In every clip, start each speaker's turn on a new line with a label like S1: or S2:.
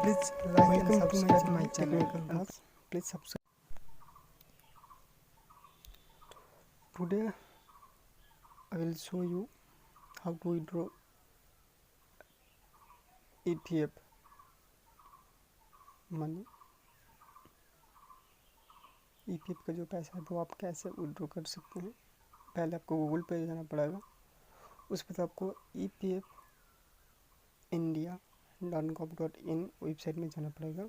S1: Please like and
S2: Welcome to
S1: subscribe
S2: my
S1: my
S2: channel.
S1: technical talks. Please subscribe. Today I will show you how to withdraw ETF money. ETF का जो पैसा है वो आप कैसे withdraw कर सकते हैं। पहले आपको गूगल पे जाना पड़ेगा। उस पर आपको epfindia.gov.in वेबसाइट में जाना पड़ेगा।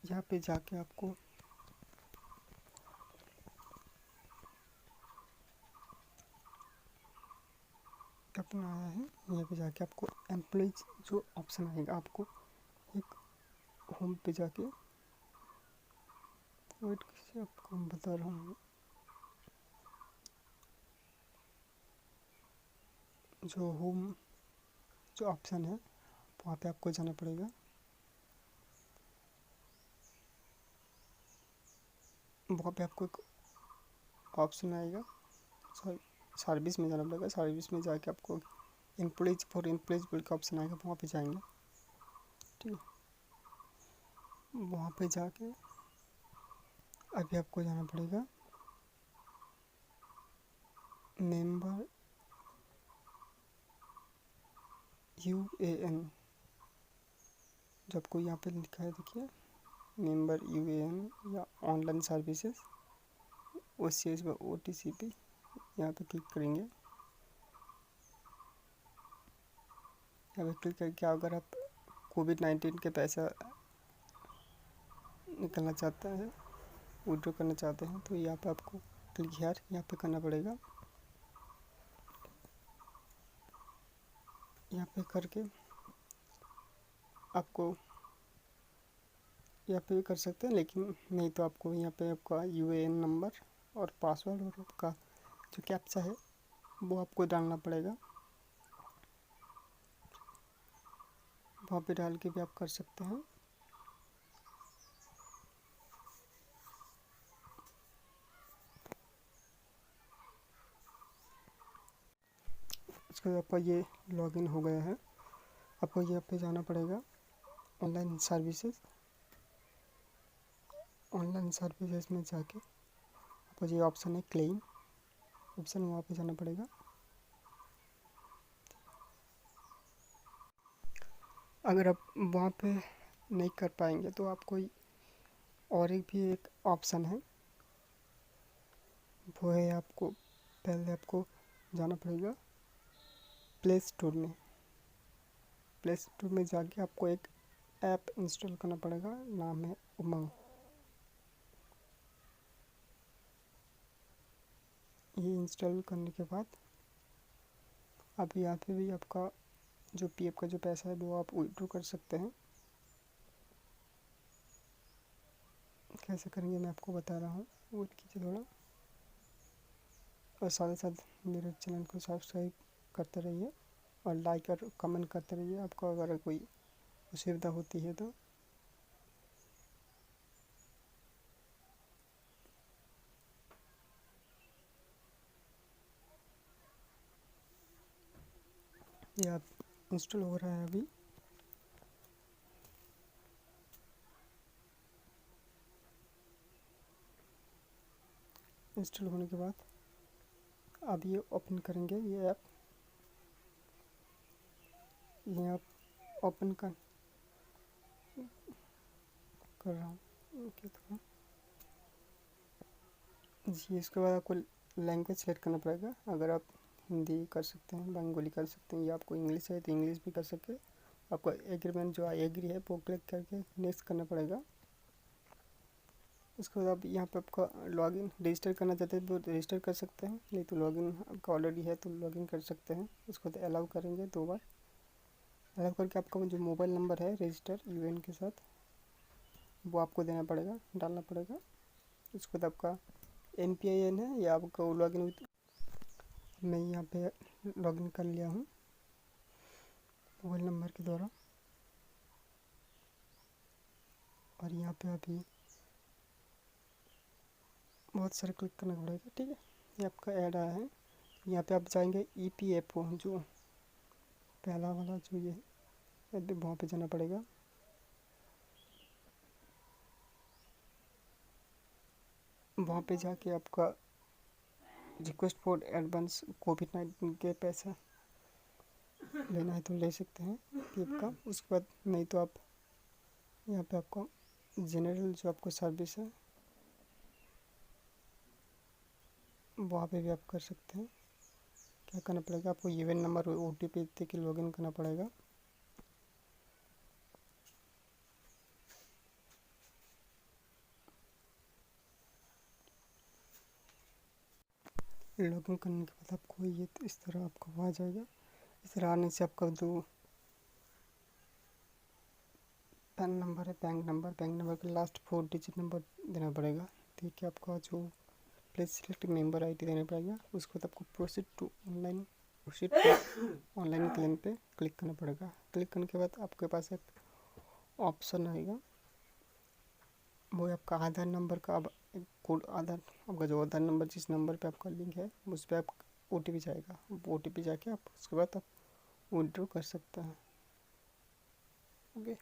S1: यहाँ पे जाके आपको अपना आया है। यहाँ पे जाके आपको एम्प्लॉइज जो ऑप्शन आएगा, आपको एक होम पे जाके वेट कीजिए, आपको मैं बता रहा हूँ। जो होम जो ऑप्शन है वहाँ पे आपको जाना पड़ेगा। वहाँ पे आपको एक ऑप्शन आएगा, सर्विस में जाना पड़ेगा। सर्विस में जाके आपको एम्प्लॉइज फॉर एम्प्लॉइज बोल के ऑप्शन आएगा, वहाँ पे जाएंगे। ठीक है, वहाँ पे जाके अभी आपको जाना पड़ेगा मेंबर UAN। जो आपको यहाँ पे लिखा है, देखिए मेंबर UAN या ऑनलाइन सर्विसेज OCS व OTCP, यहाँ पे क्लिक करेंगे। यहाँ पे क्लिक करके अगर आप कोविड-19 के पैसा निकलना चाहते हैं, विड्रॉ करना चाहते हैं, तो यहाँ पे आपको क्लिक हियर यहाँ पे करना पड़ेगा। यहाँ पे करके आपको यहाँ पे भी कर सकते हैं, लेकिन नहीं तो आपको यहाँ पे आपका UAN नंबर और पासवर्ड और आपका जो कैप्चा है वो आपको डालना पड़ेगा। वहाँ पे डाल के भी आप कर सकते हैं। उसके बाद आपका ये लॉगिन हो गया है। आपको यहाँ पे जाना पड़ेगा ऑनलाइन सर्विसेज। ऑनलाइन सर्विसेज में जाके आपको ये ऑप्शन है क्लेम ऑप्शन, वहाँ पे जाना पड़ेगा। अगर आप वहाँ पे नहीं कर पाएंगे तो आपको और एक भी एक ऑप्शन है, वो है आपको पहले आपको जाना पड़ेगा प्ले स्टोर में। प्ले स्टोर में जाके आपको एक ऐप इंस्टॉल करना पड़ेगा, नाम है उमंग। ये इंस्टॉल करने के बाद आप यहाँ पे भी आपका जो PF का जो पैसा है वो आप विड्रॉ कर सकते हैं। कैसे करेंगे मैं आपको बता रहा हूँ, वेट कीजिए थोड़ा। और साथ ही साथ मेरे चैनल को सब्सक्राइब करते रहिए और लाइक और कमेंट करते रहिए, आपको अगर कोई असुविधा होती है तो। ये आप इंस्टॉल हो रहा है अभी। इंस्टॉल होने के बाद अब ये ओपन करेंगे ये ऐप। ये आप ओपन कर रहा हूँ। ओके, थोड़ा जी। इसके बाद आपको लैंग्वेज सेलेक्ट करना पड़ेगा। अगर आप हिंदी कर सकते हैं, बंगाली कर सकते हैं, या आपको इंग्लिश है तो इंग्लिश भी कर सकते हैं। आपको एग्रीमेंट जो एग्री है वो क्लिक करके नेक्स्ट करना पड़ेगा। उसके बाद आप यहाँ पे आपका लॉगिन रजिस्टर करना चाहते हैं तो रजिस्टर कर सकते हैं, नहीं तो लॉगिन आपका ऑलरेडी है तो लॉगिन कर सकते हैं। उसको बाद अलाउ करेंगे 2 बार। अलाउ करके आपका जो मोबाइल नंबर है रजिस्टर UAN के साथ वो आपको देना पड़ेगा, डालना पड़ेगा। उसके बाद आपका MPIN है या आपका लॉगिन मैं यहाँ पे लॉगिन कर लिया हूँ मोबाइल नंबर के द्वारा। और यहाँ पे अभी बहुत सारे क्लिक करना पड़ेगा। ठीक है, ये आपका ऐड आया है। यहाँ पे आप जाएंगे EPFO जो पहला वाला जो ये है वहाँ पे जाना पड़ेगा। वहाँ पे जाके आपका रिक्वेस्ट फॉर एडवांस कोविड-19 के पैसा लेना है तो ले सकते हैं पीएफ का। उसके बाद नहीं तो आप यहाँ पे आपको जनरल जो आपको सर्विस है वहाँ पे भी आप कर सकते हैं। क्या करना पड़ेगा आपको, यूएन नंबर और ओटीपी दे के लॉगिन करना पड़ेगा। लॉगिन करने के बाद आपको ये इस तरह आपको आ जाएगा। इस तरह आने से आपका जो पैन नंबर है, बैंक नंबर का लास्ट 4 डिजिट नंबर देना पड़ेगा। ठीक है, आपका जो प्लीज सिलेक्ट मेंबर आईडी देना पड़ेगा। उसके बाद आपको प्रोसीड टू ऑनलाइन क्लेम पे क्लिक करना पड़ेगा। क्लिक करने के बाद आपके पास एक ऑप्शन आएगा, वो आपका आधार नंबर का अब कोड, आधार आपका जो आधार नंबर जिस नंबर पे आपका लिंक है उस पर आप ओटीपी जाएगा। ओटीपी जाके आप उसके बाद आप विड्रॉ कर सकते हैं। ओके।